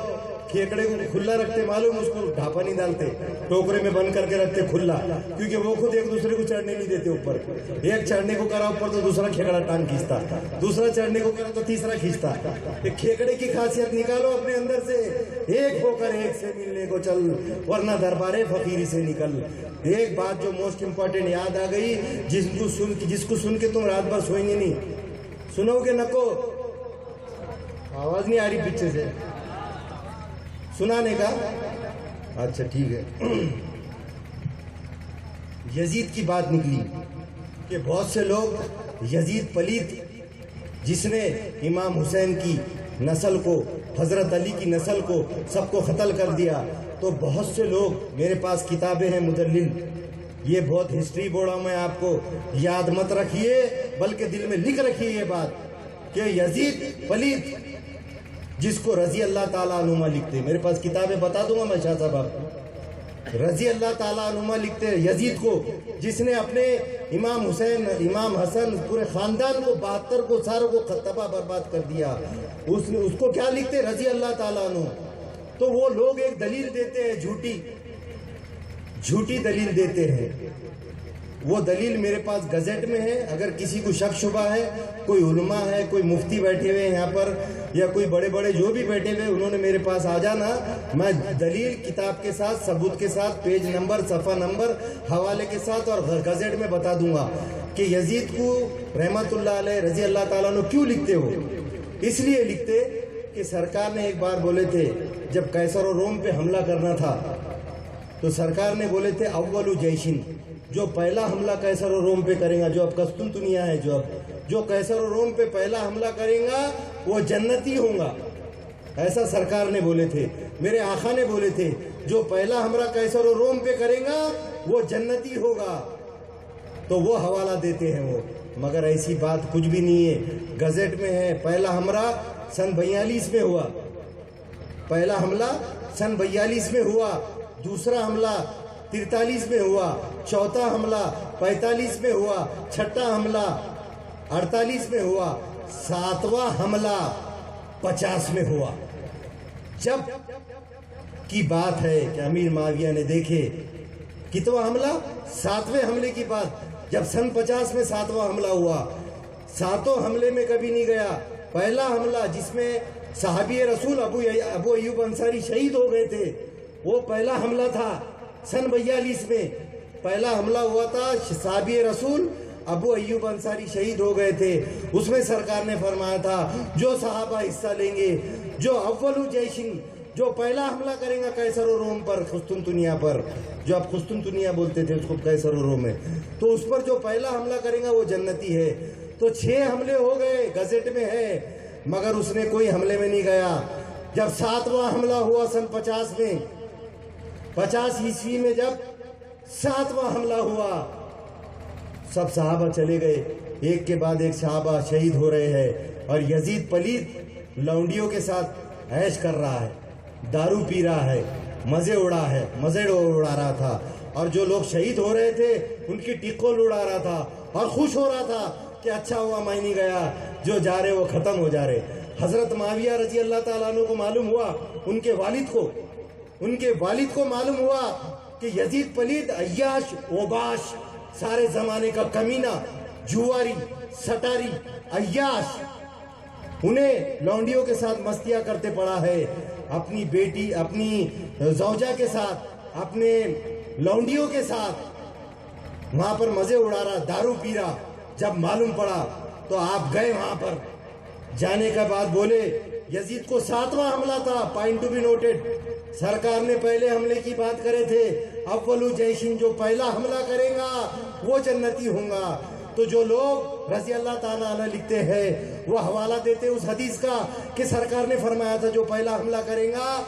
A: کھیکڑے کو کھلا رکھتے، معلوم اس کو ڈھاپا نہیں ڈالتے، ٹوکرے میں بند کر کے رکھتے کھلا، کیونکہ وہ خود ایک دوسرے کو چڑھنے نہیں دیتے اوپر۔ ایک چڑھنے کو کرا اوپر تو دوسرا کھیکڑا ٹانگ کھینچتا، دوسرا چڑھنے کو کرا تو تیسرا کھینچتا۔ ایک کھیکڑے کی خاصیت نکالو اپنے اندر سے، ایک ہو کر ایک سے ملنے کو چل، ورنہ دربارے فقیری سے نکل۔ ایک بات جو موسٹ امپورٹنٹ یاد آ گئی، جس کو سن کے تم رات بھر سوئیں گے نہیں، سنو گے نکو، آواز نہیں آ رہی پیچھے سے سنانے کا؟ اچھا ٹھیک ہے۔ یزید کی بات نکلی کہ بہت سے لوگ یزید پلیت، جس نے امام حسین کی نسل کو، حضرت علی کی نسل کو سب کو قتل کر دیا، تو بہت سے لوگ، میرے پاس کتابیں ہیں مدلل، یہ بہت ہسٹری بولا میں آپ کو، یاد مت رکھیے بلکہ دل میں لکھ رکھیے یہ بات کہ یزید پلیت، جس کو رضی اللہ تعالیٰ عنہما لکھتے، میرے پاس کتابیں بتا دوں گا میں شاہ صاحب آپ کو، رضی اللہ تعالیٰ عنہما لکھتے یزید کو، جس نے اپنے امام حسین، امام حسن، پورے خاندان کو 72 کو ساروں کو تباہ برباد کر دیا، اس کو کیا لکھتے؟ رضی اللہ تعالیٰ عنہ۔ تو وہ لوگ ایک دلیل دیتے ہیں، جھوٹی دلیل دیتے ہیں، وہ دلیل میرے پاس گزٹ میں ہے، اگر کسی کو شک شبہ ہے، کوئی علماء ہے، کوئی مفتی بیٹھے ہوئے ہیں یہاں پر، یا کوئی بڑے بڑے جو بھی بیٹھے ہوئے، انہوں نے میرے پاس آ جانا، میں دلیل کتاب کے ساتھ، ثبوت کے ساتھ، پیج نمبر، صفحہ نمبر، حوالے کے ساتھ اور گزٹ میں بتا دوں گا کہ یزید کو رحمت اللہ علیہ رضی اللہ تعالیٰ عنہ کیوں لکھتے ہو؟ اس لیے لکھتے کہ سرکار نے ایک بار بولے تھے، جب قیصر و روم پہ حملہ کرنا تھا تو سرکار نے بولے تھے اول جیشن، جو پہلا حملہ قیصر و روم پہ کرے گا، جو اب قسطنطنیہ ہے، جو قیصر و روم پہ پہلا حملہ کرے گا وہ جنتی ہوں گا، ایسا سرکار نے بولے تھے، میرے آقا نے بولے تھے، جو پہلا حملہ قیصر و روم پہ کرے گا وہ جنتی ہوگا، تو وہ حوالہ دیتے ہیں وہ، مگر ایسی بات کچھ بھی نہیں ہے۔ گزٹ میں ہے پہلا حملہ سن 42 میں ہوا، پہلا حملہ سن 42 میں ہوا، دوسرا حملہ 43 میں ہوا، چوتھا حملہ 45 میں ہوا، چھٹا حملہ 48 میں ہوا، ساتواں حملہ 50 میں ہوا۔ جب کی بات ہے کہ امیر معاویہ نے دیکھے کتواں حملہ، 7ویں حملے کی بات، جب سن 50 میں 7واں حملہ ہوا، 7 حملے میں کبھی نہیں گیا۔ پہلا حملہ جس میں صحابی رسول ابو ایوب انصاری شہید ہو گئے تھے، وہ پہلا حملہ تھا سن 42 میں، پہلا حملہ ہوا تھا، صحابی رسول ابو ایوب انصاری شہید ہو گئے تھے۔ اس میں سرکار نے فرمایا تھا جو صحابہ حصہ لیں گے، جو اول جیشن، جو پہلا حملہ کریں گا قیصر و روم پر، قسطنطنیہ پر، جو آپ قسطنطنیہ بولتے تھے اس کو قیصر و روم ہے، تو اس پر جو پہلا حملہ کریں گا وہ جنتی ہے۔ تو 6 حملے ہو گئے، گزٹ میں ہے، مگر اس نے کوئی حملے میں نہیں گیا۔ جب 7واں حملہ ہوا سن 50 میں، 50 عیسوی میں جب 7واں حملہ ہوا، سب صحابہ چلے گئے، ایک کے بعد ایک صحابہ شہید ہو رہے ہیں، اور یزید پلید لونڈیوں کے ساتھ عیش کر رہا ہے، دارو پی رہا ہے، مزے اڑا رہا تھا، اور جو لوگ شہید ہو رہے تھے ان کی ٹکول اڑا رہا تھا، اور خوش ہو رہا تھا کہ اچھا ہوا میں نہیں گیا، جو جا رہے وہ ختم ہو جا رہے۔ حضرت معاویہ رضی اللہ تعالیٰ عنہ کو معلوم ہوا، ان کے والد کو معلوم ہوا کہ یزید پلید، عیاش، اوباش، سارے زمانے کا کمینہ، جواری، سٹاری، عیاش، انہیں لونڈیوں کے ساتھ مستیاں کرتے پڑا ہے، اپنی بیٹی، اپنی زوجہ کے ساتھ، اپنے لونڈیوں کے ساتھ وہاں پر مزے اڑا رہا، دارو پی رہا۔ جب معلوم پڑا تو آپ گئے وہاں پر، جانے کا بعد بولے یزید کو 7واں حملہ تھا، پوائنٹ ٹو بی نوٹڈ، سرکار نے پہلے حملے کی بات کرے تھے، اولو جیشن، جو پہلا حملہ کرے گا وہ جنتی ہوں گا۔ تو جو لوگ رضی اللہ تعالیٰ عنہ لکھتے ہیں وہ حوالہ دیتے اس حدیث کا کہ سرکار نے فرمایا تھا جو پہلا حملہ کرے گا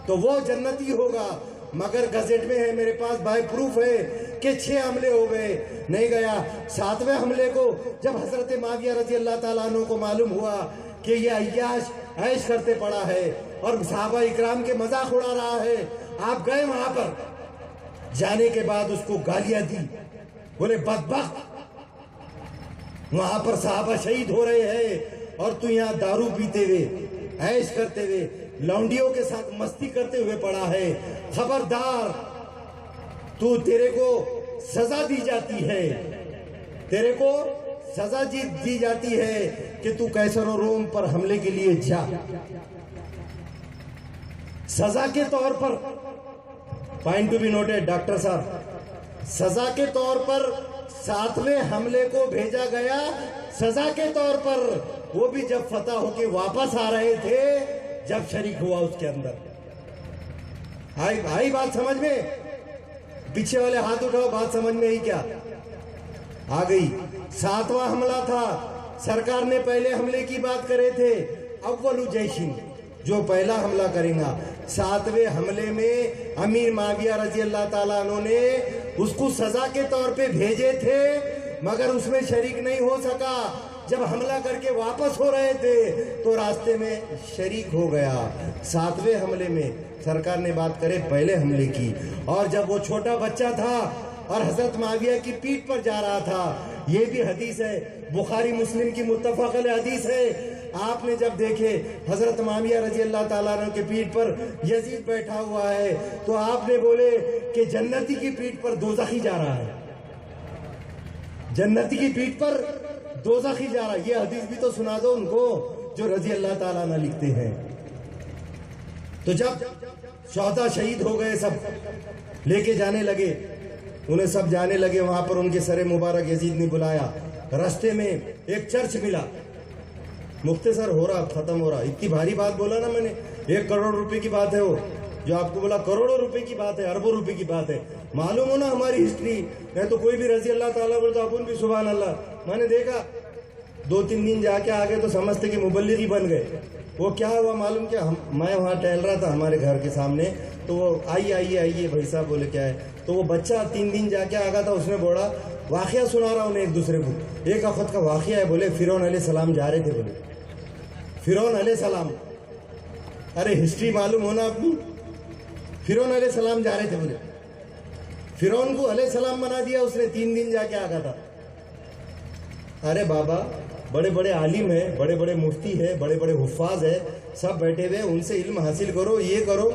A: تو وہ جنتی ہوگا، مگر گزٹ میں ہے، میرے پاس بائی پروف ہے کہ 6 حملے ہو گئے، نہیں گیا۔ 7ویں حملے کو جب حضرت معاویہ رضی اللہ تعالیٰ عنہ کو معلوم ہوا کہ یہ عیاش عیش کرتے پڑا ہے اور صحابہ اکرام کے مذاق اڑا رہا ہے، آپ گئے وہاں پر، جانے کے بعد اس کو گالیاں دی، بولے بدبخت، وہاں پر صحابہ شہید ہو رہے ہیں اور تو یہاں دارو پیتے ہوئے، عیش کرتے ہوئے، لونڈیوں کے ساتھ مستی کرتے ہوئے پڑا ہے، خبردار، تیرے کو سزا دی جاتی ہے، تیرے کو سزا دی جاتی ہے کہ تو قیصر و روم پر حملے کے لیے جا۔ سزا کے طور پر، point to be noted doctor صاحب، سزا کے طور پر 7ویں حملے کو بھیجا گیا، سزا کے طور پر، وہ بھی جب فتح ہو کے واپس آ رہے تھے، جب شریک ہوا اس کے اندر۔ آئی بات سمجھ میں؟ پیچھے والے ہاتھ اٹھاؤ، بات سمجھ میں آئی کیا؟ آ گئی۔ 7واں حملہ تھا، سرکار نے پہلے حملے کی بات کرے تھے، اولو جیشن، جو پہلا حملہ کریں گا۔ 7ویں حملے میں امیر معاویہ رضی اللہ تعالیٰ عنہ نے اس کو سزا کے طور پہ بھیجے تھے، مگر اس میں شریک نہیں ہو سکا۔ جب حملہ کر کے واپس ہو رہے تھے تو راستے میں شریک ہو گیا۔ 7ویں حملے میں سرکار نے بات کرے پہلے حملے کی، اور جب وہ چھوٹا بچہ تھا اور حضرت معاویہ کی پیٹھ پر جا رہا تھا، یہ بھی حدیث ہے، بخاری مسلم کی متفق علیہ حدیث ہے، آپ نے جب دیکھے حضرت معاویہ رضی اللہ تعالیٰ عنہ کے پیٹھ پر یزید بیٹھا ہوا ہے تو آپ نے بولے کہ جنتی کی پیٹھ پر دوزخی جا رہا ہے، جنتی کی پیٹھ پر دوزخی جا رہا ہے۔ یہ حدیث بھی تو سنا دو ان کو جو رضی اللہ تعالیٰ عنہ لکھتے ہیں۔ تو جب شہداء شہید ہو گئے، سب لے کے جانے لگے، انہیں سب جانے لگے، وہاں پر ان کے سر مبارک یزید نے بلایا، رستے میں ایک چرچ ملا، مختصر ہو رہا، ختم ہو رہا، اتنی بھاری بات بولا نا میں نے، 1 کروڑ روپے کی بات ہے وہ، جو آپ کو بولا کروڑوں روپے کی بات ہے، اربوں روپے کی بات ہے۔ معلوم ہو نا ہماری ہسٹری، میں تو کوئی بھی رضی اللہ تعالیٰ بولتا اپن بھی سبحان اللہ، میں نے دیکھا 2-3 دن جا کے آگے تو سمجھتے کہ مبلغ ہی بن گئے، وہ کیا ہوا معلوم کیا، میں وہاں ٹہل رہا تھا ہمارے گھر کے سامنے، تو وہ آئیے بھائی صاحب، بولے کیا ہے، تو وہ بچہ 3 دن جا کے آگا تھا، اس نے بولا واقعہ سنا رہا انہیں ایک دوسرے کو، ایک وقت کا واقعہ ہے، بولے فرعون علیہ السلام جا رہے تھے، بولے فرعون علیہ السلام، ارے ہسٹری معلوم ہونا اپنی، فرعون علیہ السلام جا رہے تھے، بولے فرعون کو علیہ السلام بنا دیا اس نے، 3 دن جا کے آگا تھا۔ ارے بابا، بڑے بڑے عالم ہیں، بڑے بڑے مفتی ہیں، بڑے بڑے حفاظ ہیں، سب بیٹھے ہوئے، ان سے علم حاصل کرو، یہ کرو۔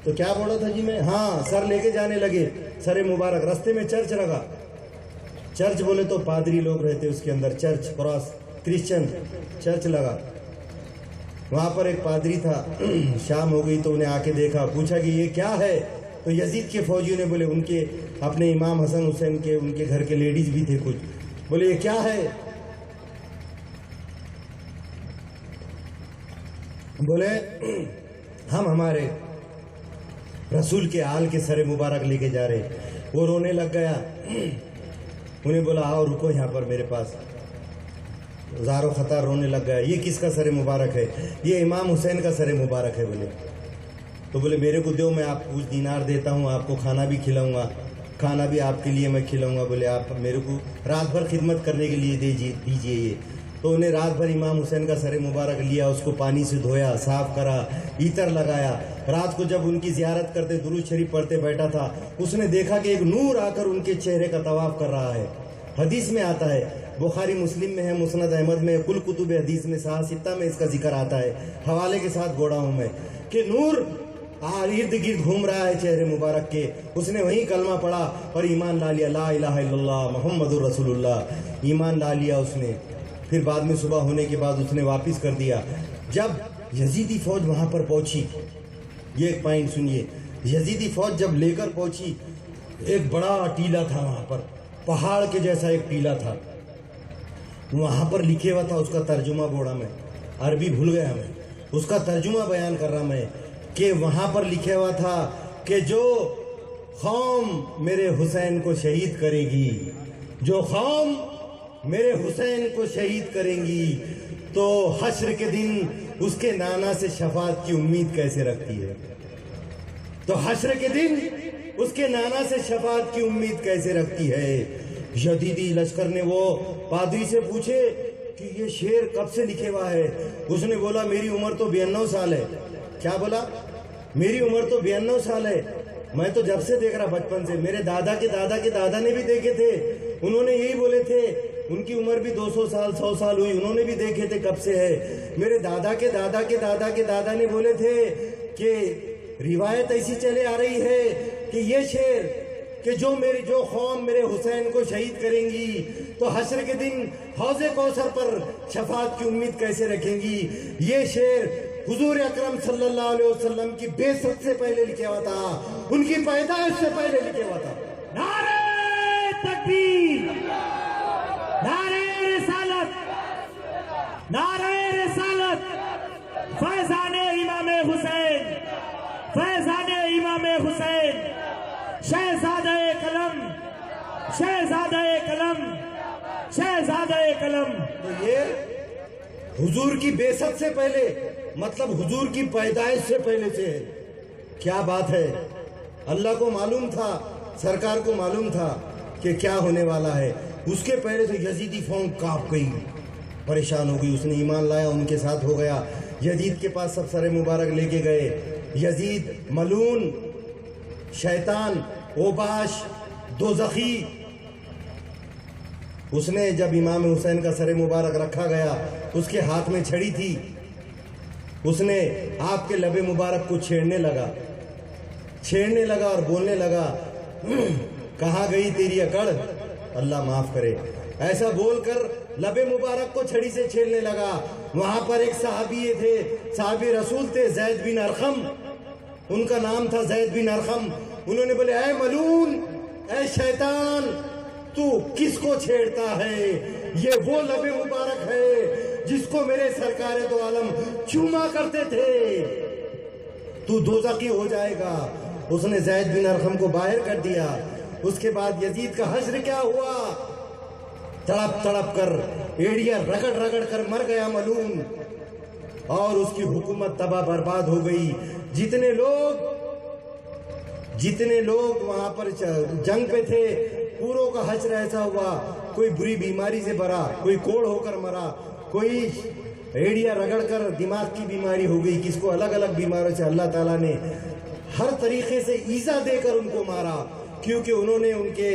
A: تو کیا بولا تھا جی میں، ہاں سر لے کے جانے لگے، سر مبارک، رستے میں چرچ لگا، چرچ بولے تو پادری لوگ رہتے اس کے اندر، چرچ کراس کرسچن چرچ لگا، وہاں پر ایک پادری تھا، شام ہو گئی تو انہیں آ کے دیکھا، پوچھا کہ یہ کیا ہے، تو یزید کے فوجیوں نے بولے، ان کے اپنے امام حسن حسین کے، ان کے گھر کے لیڈیز بھی تھے کچھ، بولے یہ کیا ہے، بولے ہم ہمارے رسول کے آل کے سر مبارک لے کے جا رہے۔ وہ رونے لگ گیا، انہیں بولا آؤ رکو یہاں پر میرے پاس، زار و خطار رونے لگ گیا، یہ کس کا سر مبارک ہے، یہ امام حسین کا سر مبارک ہے، بولے تو بولے میرے کو دیو، میں آپ کو کچھ دینار دیتا ہوں، آپ کو کھانا بھی کھلاؤں گا، کھانا بھی آپ کے لیے میں کھلاؤں گا، بولے آپ میرے کو رات بھر خدمت کرنے کے لیے دیجیے یہ۔ تو انہیں رات بھر امام حسین کا سر مبارک لیا، اس کو پانی سے دھویا، صاف کرا، عطر لگایا، رات کو جب ان کی زیارت کرتے، درود شریف پڑھتے بیٹھا تھا، اس نے دیکھا کہ ایک نور آ کر ان کے چہرے کا طواف کر رہا ہے۔ حدیث میں آتا ہے، بخاری مسلم میں ہے، مسند احمد میں، کل کتب حدیث میں، صحاح ستہ میں اس کا ذکر آتا ہے، حوالے کے ساتھ گوڑا ہوں میں، کہ نور ارد گرد گھوم رہا ہے چہرے مبارک کے۔ اس نے وہیں کلمہ پڑھا اور ایمان لا لیا، لا الہ الا اللہ محمد رسول اللہ، ایمان لا لیا اس نے۔ پھر بعد میں صبح ہونے کے بعد اس نے واپس کر دیا۔ جب یزیدی فوج وہاں پر پہنچی، یہ ایک پوائنٹ سنیے، یزیدی فوج جب لے کر پہنچی، ایک بڑا ٹیلا تھا وہاں پر، پہاڑ کے جیسا ایک ٹیلا تھا، وہاں پر لکھے ہوا تھا، اس کا ترجمہ بوڑھا میں، عربی بھول گیا میں، اس کا ترجمہ بیان کر رہا میں، کہ وہاں پر لکھے ہوا تھا کہ جو قوم میرے حسین کو شہید کرے گی، جو قوم میرے حسین کو شہید کریں گی، تو حشر کے دن اس کے نانا سے شفاعت کی امید کیسے رکھتی ہے، تو حشر کے دن اس کے نانا سے شفاعت کی امید کیسے رکھتی ہے۔ یزیدی لشکر نے وہ پادری سے پوچھے کہ یہ شعر کب سے لکھے ہوا ہے، اس نے بولا میری عمر تو 92 سال ہے۔ کیا بولا؟ میری عمر تو 92 سال ہے، میں تو جب سے دیکھ رہا بچپن سے، میرے دادا کے دادا کے دادا نے بھی دیکھے تھے، انہوں نے یہی بولے تھے، ان کی عمر بھی 200 سال 100 سال ہوئی، انہوں نے بھی دیکھے تھے کب سے ہے۔ میرے دادا کے دادا کے دادا کے دادا نے بولے تھے کہ روایت ایسی چلے آ رہی ہے کہ یہ شعر کہ جو قوم میرے حسین کو شہید کریں گی تو حشر کے دن حوض کوثر پر شفاعت کی امید کیسے رکھیں گی، یہ شعر حضور اکرم صلی اللہ علیہ وسلم کی بعثت سے پہلے لکھا ہوا تھا، ان کی پیدائش سے پہلے لکھا ہوا تھا۔
B: نعرہ تکبیر، نعرہ رسالت، نعرہ رسالت، فیضان امام حسین، فیضان امام حسین، شہزادہ قلم، شہزادہ قلم، شہزادہ قلم۔
A: تو یہ حضور کی بعثت سے پہلے، مطلب حضور کی پیدائش سے پہلے سے ہے۔ کیا بات ہے، اللہ کو معلوم تھا، سرکار کو معلوم تھا کہ کیا ہونے والا ہے۔ اس کے پہلے سے یزیدی فوج کانپ گئی، پریشان ہو گئی، اس نے ایمان لایا، ان کے ساتھ ہو گیا، یزید کے پاس سب سر مبارک لے کے گئے۔ یزید ملعون، شیطان، اوباش، دوزخی، اس نے جب امام حسین کا سر مبارک رکھا گیا، اس کے ہاتھ میں چھڑی تھی، اس نے آپ کے لب مبارک کو چھیڑنے لگا اور بولنے لگا، کہاں گئی تیری اکڑ، اللہ معاف کرے، ایسا بول کر لب مبارک کو چھڑی سے چھیڑنے لگا۔ وہاں پر ایک صحابی تھے، صحابی رسول تھے، زید بن ارقم، ان کا نام تھا زید بن ارقم۔ انہوں نے بولے، اے ملعون، اے شیطان، تو کس کو چھیڑتا ہے؟ یہ وہ لب مبارک ہے جس کو میرے سرکار دو عالم چوما کرتے تھے، تو دوزخی ہو جائے گا۔ اس نے زید بن ارقم کو باہر کر دیا۔ اس کے بعد یزید کا حشر کیا ہوا، تڑپ تڑپ کر، ایڑیاں رگڑ رگڑ کر مر گیا ملعون۔ اور اس کی حکومت تباہ برباد ہو گئی. جتنے لوگ وہاں پر جنگ پہ تھے پوروں کا حشر ایسا ہوا. کوئی بری بیماری سے بھرا, کوئی کوڑ ہو کر مرا, کوئی ایڑیا رگڑ کر دماغ کی بیماری ہو گئی, کس کو الگ الگ بیماریوں سے اللہ تعالیٰ نے ہر طریقے سے ایذا دے کر ان کو مارا, کیونکہ انہوں نے ان کے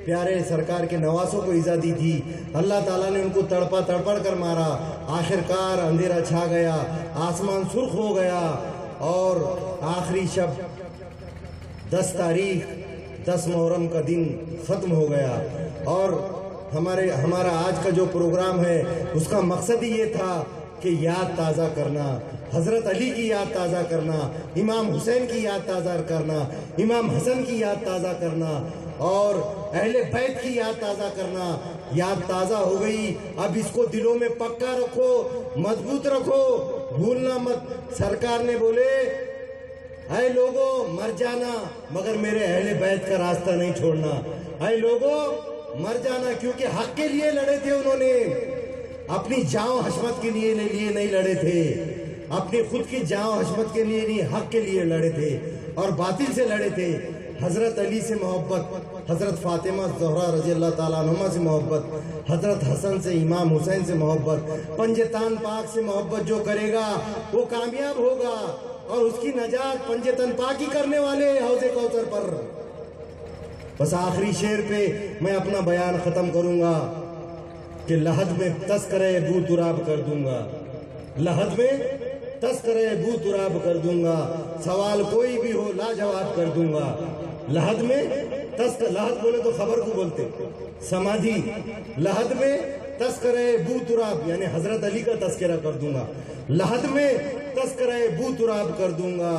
A: پیارے سرکار کے نواسوں کو ایذا دی تھی. اللہ تعالیٰ نے ان کو تڑپڑ کر مارا. آخرکار اندھیرا چھا گیا, آسمان سرخ ہو گیا, اور آخری شب 10 تاریخ 10 محرم کا دن ختم ہو گیا. اور ہمارا آج کا جو پروگرام ہے اس کا مقصد ہی یہ تھا کہ یاد تازہ کرنا, حضرت علی کی یاد تازہ کرنا, امام حسین کی یاد تازہ کرنا, امام حسن کی یاد تازہ کرنا, اور اہل بیت کی یاد تازہ کرنا. یاد تازہ ہو گئی, اب اس کو دلوں میں پکا رکھو, مضبوط رکھو, بھولنا مت. سرکار نے بولے اے لوگوں مر جانا مگر میرے اہل بیت کا راستہ نہیں چھوڑنا. اے لوگوں مر جانا, کیونکہ حق کے لیے لڑے تھے انہوں نے, اپنی جان و حشمت کے لیے نہیں لڑے تھے, اپنی خود کی جان و حشمت کے لیے نہیں, حق کے لیے لڑے تھے اور باطل سے لڑے تھے. حضرت علی سے محبت, حضرت فاطمہ زہرا رضی اللہ تعالیٰ عنہما سے محبت, حضرت حسن سے, امام حسین سے محبت, پنجتان پاک سے محبت جو کرے گا وہ کامیاب ہوگا, اور اس کی نجات پنجتن پاک ہی کرنے والے حوض کوثر پر. بس آخری شعر پہ میں اپنا بیان ختم کروں گا کہ لحد میں تذکرہ بو تراب کر دوں گا, لحد میں تذکرہ بو تراب کر دوں گا, سوال کوئی بھی ہو لاجواب کر دوں گا. لحد میں لحد بولے تو خبر کو بولتے, سمادھی, لحد میں تذکرہ بو تراب یعنی حضرت علی کا تذکرہ کر دوں گا. لحد میں تذکرہ بو تراب کر دوں گا,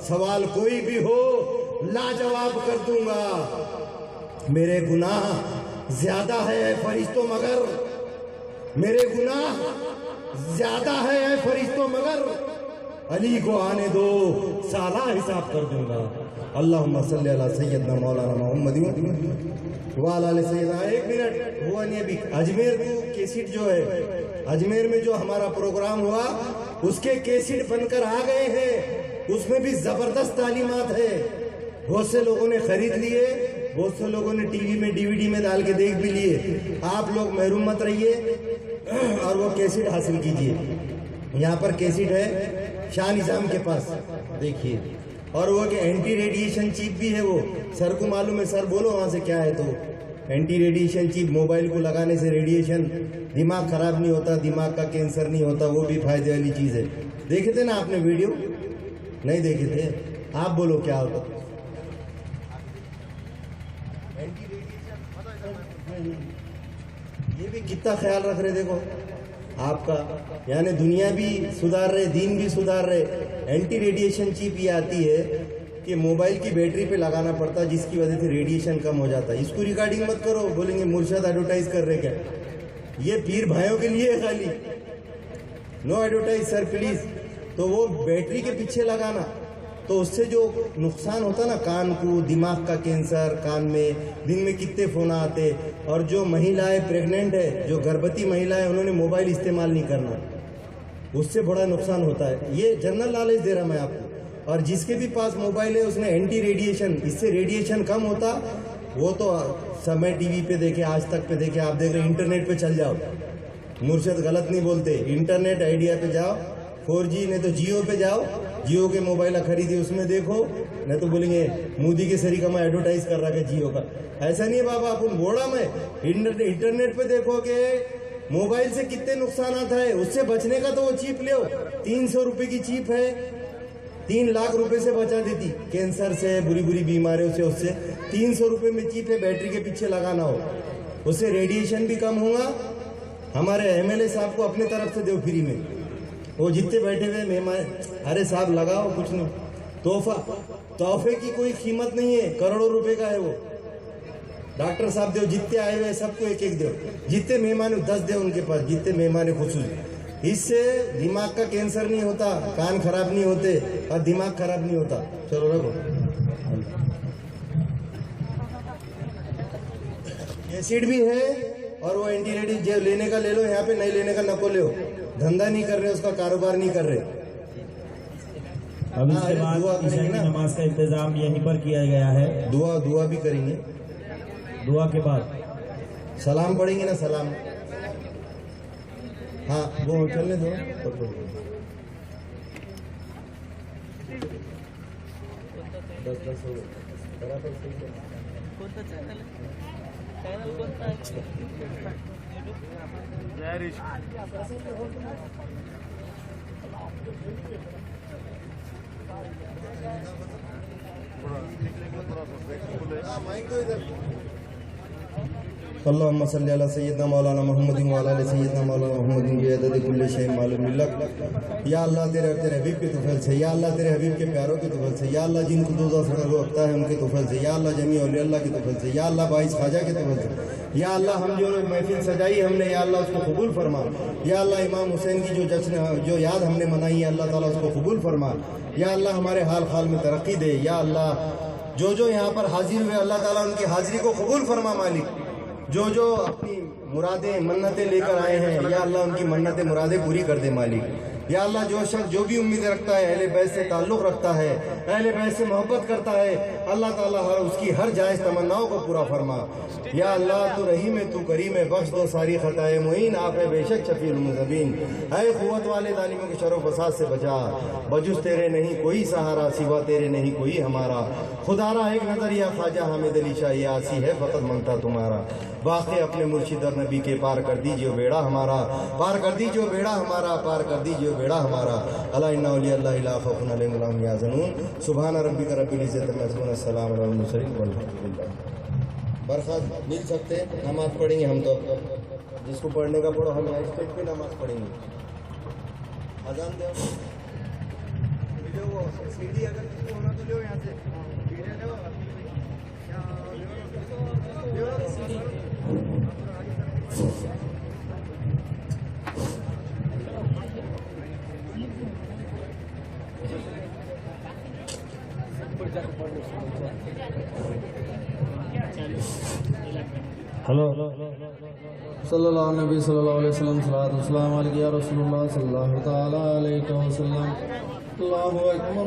A: سوال کوئی بھی ہو لاجواب کر دوں گا. میرے گناہ زیادہ ہے اے فرشتوں مگر, میرے گناہ زیادہ ہے اے فرشتوں مگر, علی کو آنے دو سالہ حساب کر دوں گا. اللہم صلی علی سیدنا مولانا محمد وعلی آل سیدنا. ایک منٹ ہوا نہیں ابھی. اجمیر کو کیسٹ جو ہے, اجمیر میں جو ہمارا پروگرام ہوا اس کے کیسٹ بن کر آ گئے ہیں, اس میں بھی زبردست تعلیمات ہے. بہت سے لوگوں نے خرید لیے, بہت سے لوگوں نے ٹی وی میں ڈی وی ڈی میں ڈال کے دیکھ بھی لیے. آپ لوگ محروم مت رہیے اور وہ کیسٹ حاصل کیجئے. یہاں پر کیسٹ ہے شاہ نظام کے پاس, دیکھیے. اور وہ کہ اینٹی ریڈیشن چیپ بھی ہے, وہ سر کو معلوم ہے, سر بولو وہاں سے کیا ہے. تو اینٹی ریڈیشن چیپ, موبائل کو لگانے سے ریڈیشن, دماغ خراب نہیں ہوتا, دماغ کا کینسر نہیں ہوتا, وہ بھی فائدے والی چیز ہے. دیکھے تھے نا آپ نے ویڈیو, نہیں دیکھے تھے؟ آپ بولو کیا ہوتا. یہ بھی کتنا خیال رکھ رہے دیکھو آپ کا, یعنی دنیا بھی سدھار رہے, دین بھی سدھار رہے. اینٹی ریڈیشن چیپ یہ آتی ہے کہ موبائل کی بیٹری پہ لگانا پڑتا ہے, جس کی وجہ سے ریڈیشن کم ہو جاتا ہے. اس کو ریکارڈنگ مت کرو, بولیں گے مرشد ایڈورٹائز کر رہے کیا. یہ پیر بھائیوں کے لیے ہے خالی, نو ایڈورٹائز سر پلیز. تو وہ بیٹری کے پیچھے لگانا, تو اس سے جو نقصان ہوتا نا کان کو, دماغ کا کینسر, کان میں دن میں کتنے فون آتے. اور جو مہیلائیں پریگننٹ ہے, جو گربھوتی مہیلائیں, انہوں نے موبائل استعمال نہیں کرنا, اس سے بڑا نقصان ہوتا ہے. یہ جنرل نالج دے رہا میں آپ کو. اور جس کے بھی پاس موبائل ہے اس نے اینٹی ریڈیشن, اس سے ریڈیشن کم ہوتا, وہ تو سمے ٹی وی پہ دیکھے, آج تک پہ دیکھے. آپ دیکھ رہے انٹرنیٹ پہ چل جاؤ, مرشد غلط نہیں بولتے, انٹرنیٹ آئیڈیا پہ جاؤ, 4G نہیں تو جیو پہ جاؤ, جیو کے موبائل خریدی اس میں دیکھو. نہیں تو بولیں گے مودی کے سری کا میں ایڈورٹائز کر رہا کہ جیو کا. ایسا نہیں ہے بابا, اپن بوڑھا میں انٹرنیٹ پہ دیکھو کہ موبائل سے کتنے نقصانات ہے. اس سے بچنے کا تو وہ چیپ لے, 300 روپے کی چیپ ہے, 3 لاکھ روپے سے بچا دیتی, کینسر سے, بری بیماریوں سے. اس سے 300 روپے میں چیپ ہے, بیٹری کے پیچھے لگانا ہو, اس سے ریڈیشن بھی کم ہوگا. ہمارے MLA صاحب کو اپنے طرف سے دو فری میں, وہ جتنے بیٹھے ہوئے مہمان, ارے صاحب لگاؤ, کچھ نہیں. تحفے کی کوئی قیمت نہیں ہے, کروڑوں روپے کا ہے وہ. ڈاکٹر صاحب دو, جتنے آئے ہوئے سب کو ایک ایک دو, جتنے مہمان 10 دے ان کے پاس, جتنے مہمان خصوصی. اس سے دماغ کا کینسر نہیں ہوتا, کان خراب نہیں ہوتے, اور دماغ خراب نہیں ہوتا. چلو رکھو. ایسڈ بھی ہے, اور وہ اینٹی ریڈی لینے کا لے لو, یہاں پہ نہیں لینے کا نکو لے. دھندا نہیں کر رہے, اس کا کاروبار نہیں کر رہے.
B: اب اس کے بعد
A: دعا
B: عشاء
A: کریں
B: کی
A: نا,
B: نماز کا انتظام یہیں پر کیا گیا ہے.
A: دعا بھی کریں گے.
B: دعا کے بعد
A: سلام پڑھیں گے نا, سلام. ہاں وہ چلنے دو. دس ہو گئے. برابر صحیح ہے. اللہم صلی علی سیدنا مولانا محمد وعلی آل سیدنا مولانا محمد بعدد کل شیء معلوم لک. یا اللہ تیرے حبیب کے طفیل سے, یا اللہ تیرے حبیب کے پیاروں کے طفیل سے, یا اللہ جن کو دوزہ سے روکتا ہے ان کے طفیل سے, یا اللہ جمیع اولیاء اللہ کے طفیل سے, یا اللہ باعث خواجہ کے طفیل سے, یا اللہ ہم جو محفل سجائی ہم نے, یا اللہ اس کو قبول فرما. یا اللہ امام حسین کی جو یاد ہم نے منائی ہے, اللہ تعالیٰ اس کو قبول فرما. یا اللہ ہمارے حال حال میں ترقی دے. یا اللہ جو یہاں پر حاضر ہوئے, اللہ تعالیٰ ان کی حاضری کو قبول فرما. مالک جو اپنی مرادیں منتیں لے کر آئے ہیں, یا اللہ ان کی منتیں مرادیں پوری کر دے. مالک یا اللہ جو شخص جو بھی امیدیں رکھتا ہے, اہل بیت سے تعلق رکھتا ہے, اہل بیت سے محبت کرتا ہے, اللہ تعالیٰ اس کی ہر جائز تمناؤں کو پورا فرما. یا اللہ تو رحیم ہے, تو کریم ہے, بخش دو ساری خطائے معین, آپ ہے بے شک شفیع المذنبین. اے قوت والے ظالموں کے شر و فساد سے بچا, بجز تیرے نہیں کوئی سہارا, سوا تیرے نہیں کوئی ہمارا. خدا را ایک نظر یا خواجہ حامد علی شاہ یہ آسی ہے فقط منتا تمہارا. واقع اپنے مرشد اور نبی کے پار کر دیجئے بیڑا ہمارا, پار کر دیجئے بیڑا ہمارا, پار کر دیجئے بیڑا ہمارا. الا ان اولیاء اللہ لا خوف علیہم ولا هم یحزنون. سبحان ربک رب العزت عما یصفون, السلام علی المرسلین والحمد للہ. برخاست مل سکتے, نماز پڑھیں گے ہم تو, جس کو پڑھنے کا پڑھو, ہم اسٹیج پہ نماز پڑھیں گے. اذان دو, سیڑھی اگر کسی کو ہونا تو لو, یہاں سے سیڑھی لو, سیڑھی.
B: ہلو
C: صلی اللہ نبی صلی اللہ علیہ وسلم, صلاۃ والسلام علیک یا رسول اللہ صلی اللہ تعالی علیہ وسلم. اللہ اکبر